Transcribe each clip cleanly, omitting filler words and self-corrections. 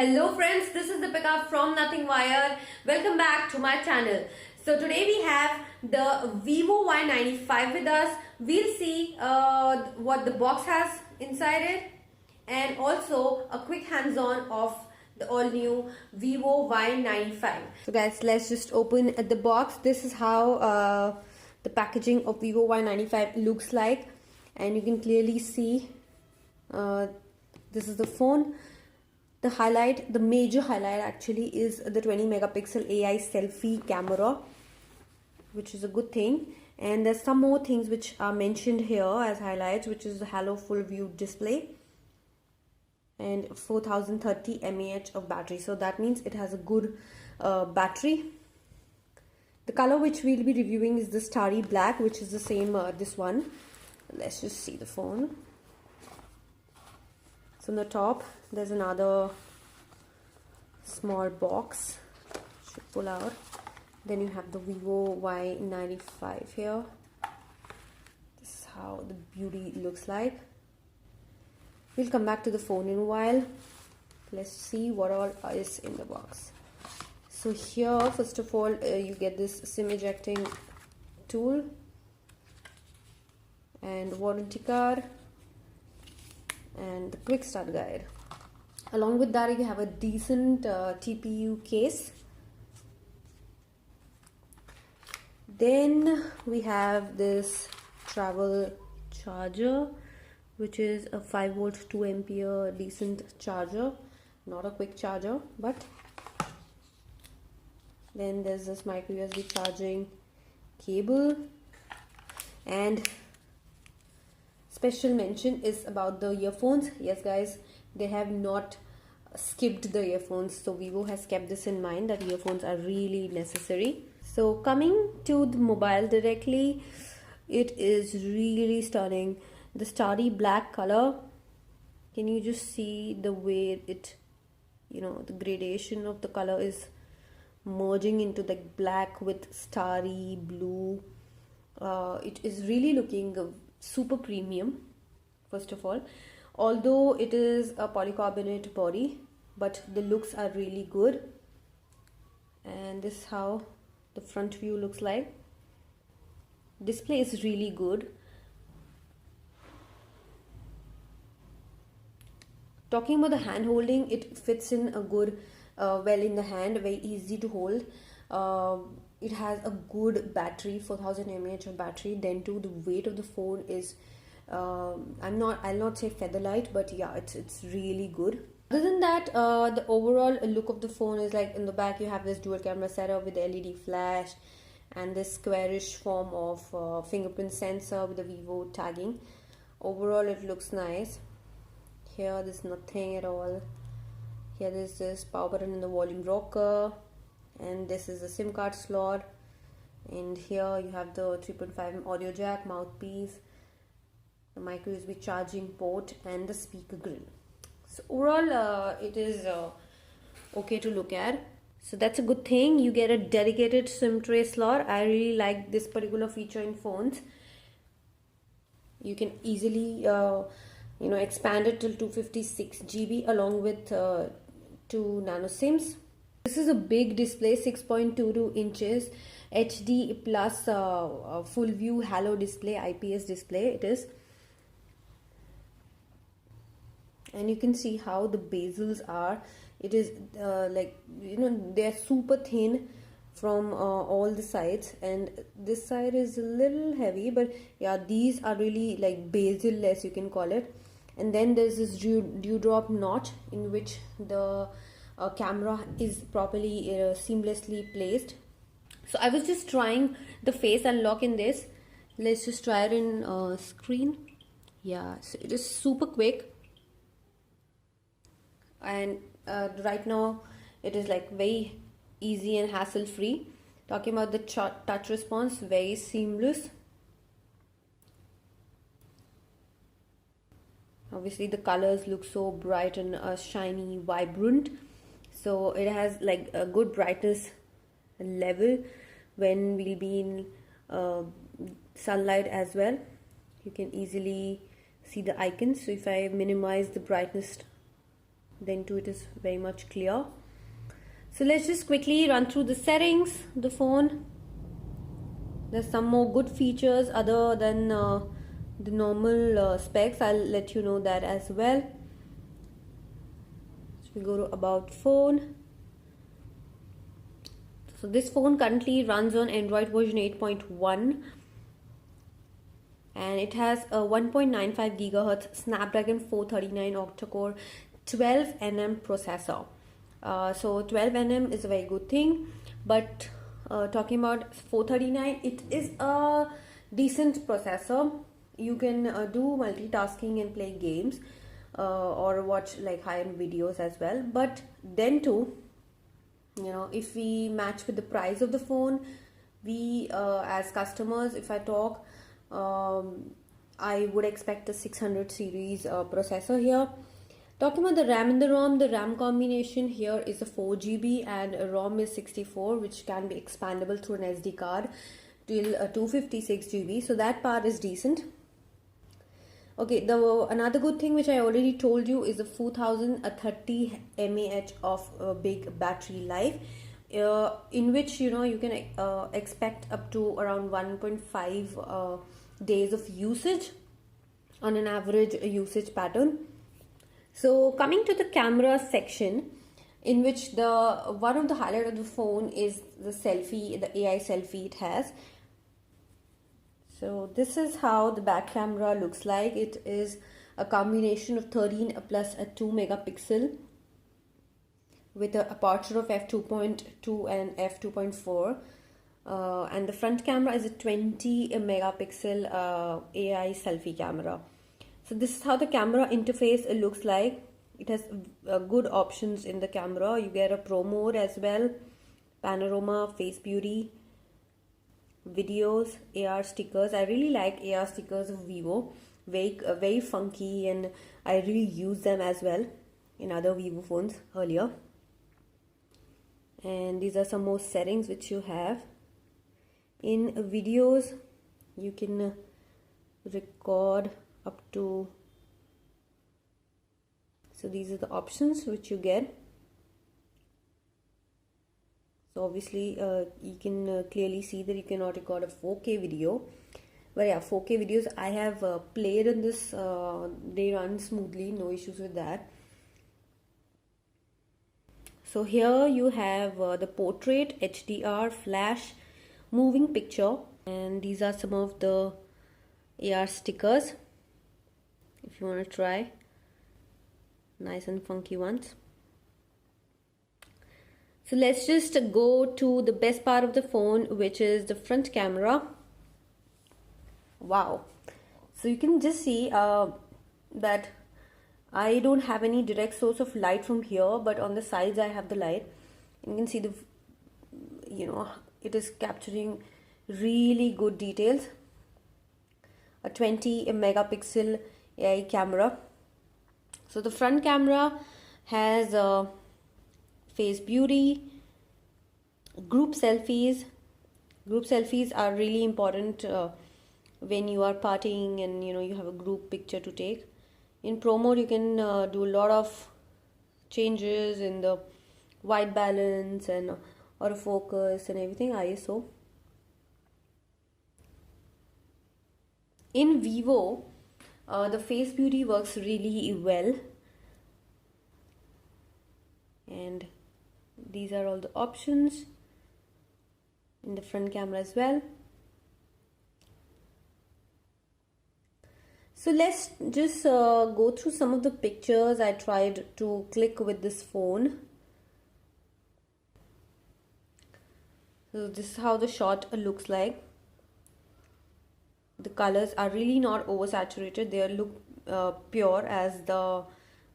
Hello friends, this is Deepika from Nothing Wired. Welcome back to my channel. So today we have the Vivo Y95 with us. We'll see what the box has inside it and also a quick hands-on of the all-new Vivo Y95. So guys, let's just open the box. This is how the packaging of Vivo Y95 looks like, and you can clearly see this is the phone. The major highlight actually is the 20 megapixel AI selfie camera, which is a good thing. And there's some more things which are mentioned here as highlights, which is the Halo FullView Display and 4030 mAh of battery. So that means it has a good battery. The color which we'll be reviewing is the Starry Black, which is the same this one. Let's just see the phone. So on the top there's another small box, should pull out. Then you have the Vivo Y95 here. This is how the beauty looks like. We'll come back to the phone in a while. Let's see what all is in the box. So here, first of all, you get this SIM ejecting tool and warranty card and the quick start guide. Along with that, you have a decent TPU case. Then we have this travel charger, which is a 5 volt 2 ampere decent charger, not a quick charger, but then there's this micro USB charging cable. And special mention is about the earphones. Yes guys, they have not skipped the earphones, so Vivo has kept this in mind that earphones are really necessary. So coming to the mobile directly, it is really stunning. The starry black color, can you just see the way it, the gradation of the color is merging into the black with starry blue. It is really looking super premium, first of all, although it is a polycarbonate body, but the looks are really good. And this is how the front view looks like. Display is really good. Talking about the hand holding, it fits in a good well in the hand, very easy to hold. It has a good battery, 4000 mAh of battery. Then too, the weight of the phone is I'll not say feather light, but yeah, it's really good. Other than that, the overall look of the phone is like, in the back you have this dual camera setup with the LED flash and this squarish form of fingerprint sensor with the Vivo tagging. Overall it looks nice. Here there's nothing at all. Here there's this power button in the volume rocker, and this is the SIM card slot, and here you have the 3.5mm audio jack, mouthpiece, the micro USB charging port, and the speaker grill. So overall it is okay to look at. So that's a good thing. You get a dedicated SIM tray slot. I really like this particular feature in phones. You can easily expand it till 256 GB along with 2 nano SIMs. This is a big display, 6.22 inches, HD plus full view Halo display, IPS display it is. And you can see how the bezels are. It is they're super thin from all the sides, and this side is a little heavy, but yeah, these are really like bezel-less, you can call it. And then there's this dewdrop notch in which the camera is properly seamlessly placed. So I was just trying the face unlock in this. Let's just try it in screen. Yeah, so it is super quick, and right now it is like very easy and hassle free. Talking about the touch response, very seamless. Obviously the colors look so bright and shiny, vibrant. So it has like a good brightness level when we'll be in sunlight as well. You can easily see the icons. So if I minimize the brightness then too it is very much clear. So let's just quickly run through the settings of the phone. There's some more good features other than the normal specs. I'll let you know that as well. So we go to about phone. So this phone currently runs on Android version 8.1 and it has a 1.95 GHz Snapdragon 439 octa-core 12nm processor. So 12nm is a very good thing, but talking about 439, it is a decent processor. You can do multitasking and play games or watch like high-end videos as well. But then too, you know, if we match with the price of the phone, we as customers, if I talk, I would expect a 600 series processor here. Talking about the RAM and the ROM, the RAM combination here is a 4 GB and a ROM is 64, which can be expandable through an SD card till 256 GB. So that part is decent. Okay, another good thing which I already told you is the 4030 mAh of big battery life, in which you know you can expect up to around 1.5 days of usage on an average usage pattern. So coming to the camera section, in which one of the highlight of the phone is the selfie, the AI selfie it has. So this is how the back camera looks like. It is a combination of 13 plus a 2 megapixel with an aperture of f2.2 and f2.4. And the front camera is a 20 megapixel AI selfie camera. So this is how the camera interface looks like. It has good options in the camera. You get a pro mode as well, panorama, face beauty, videos, AR stickers. I really like AR stickers of Vivo. Very funky, and I really use them as well in other Vivo phones earlier. And these are some more settings which you have. In videos, you can record up to, so these are the options which you get. So obviously you can clearly see that you cannot record a 4K video, but yeah, 4K videos I have played in this, they run smoothly, no issues with that. So here you have the portrait, HDR, flash, moving picture, and these are some of the AR stickers if you want to try, nice and funky ones. So let's just go to the best part of the phone, which is the front camera. Wow, so you can just see that I don't have any direct source of light from here, but on the sides I have the light. You can see the, you know, it is capturing really good details. A 20 megapixel AI camera. So the front camera has face beauty, group selfies. Group selfies are really important when you are partying and you know you have a group picture to take. In Pro mode you can do a lot of changes in the white balance and autofocus and everything, ISO. In Vivo, the face beauty works really well, and these are all the options in the front camera as well. So let's just go through some of the pictures I tried to click with this phone. So this is how the shot looks like. The colors are really not oversaturated. They look pure as the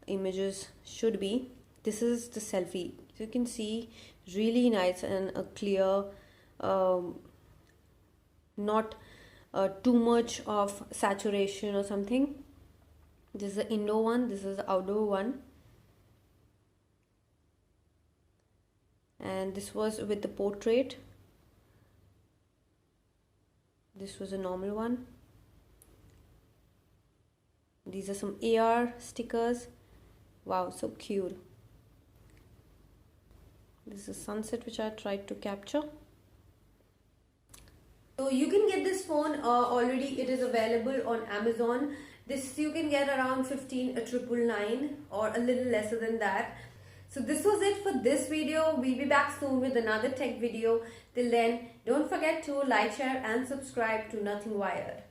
images should be. This is the selfie. So you can see really nice and a clear, not too much of saturation or something. This is the indoor one. This is the outdoor one. And this was with the portrait. This was a normal one. These are some AR stickers. Wow, so cute. This is sunset which I tried to capture. So you can get this phone already. It is available on Amazon. This you can get around 15,999 or a little lesser than that. So this was it for this video. We'll be back soon with another tech video. Till then, don't forget to like, share and subscribe to Nothing Wired.